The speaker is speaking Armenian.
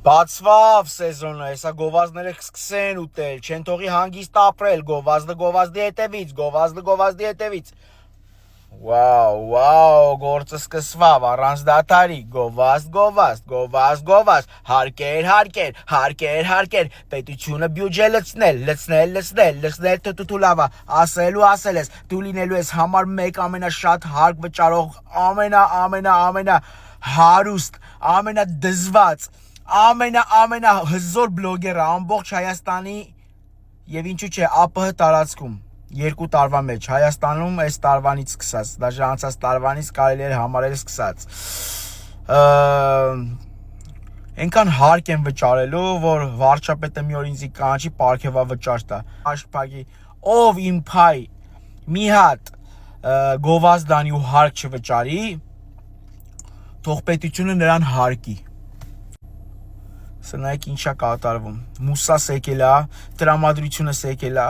Բացվավ սեզոնը, հեսա գովազդները կսկսեն ուտել, չեն թողի հանգիստ ապրել, գովազդի հետևից։ Վաու, գործը սկսվավ, առանց դադարի, գովազդ, հարկեր, պետությունը բյուջե լցնել, թութուլավա, ասել ես, դու լինելու ես համար մեկ ամենաշատ հարկ վճարող, ամենա հարուստ, ամենադզված, ամենա հզոր բլոգերը ամբողջ Հայաստանի եւ ինչու՞ չէ ԱՊՀ տարածքում 2 տարվա մեջ Հայաստանում այս տարվանից սկսած, դաժե անցած տարվանից կարելի է համարել սկսած։ Այնքան հարկ են վճարելու, որ վարչապետը մի օր ինձ կանչի պարգևավճար տա։ Աշխպագի ով իմ փայ մի հատ գովազդանի ու հարկ չվճարի, թող պետությունը նրան հարկի։ Սա նայեք ինչա կատարվում։ Մուսաս եկել է, տրամադրությունս եկել է,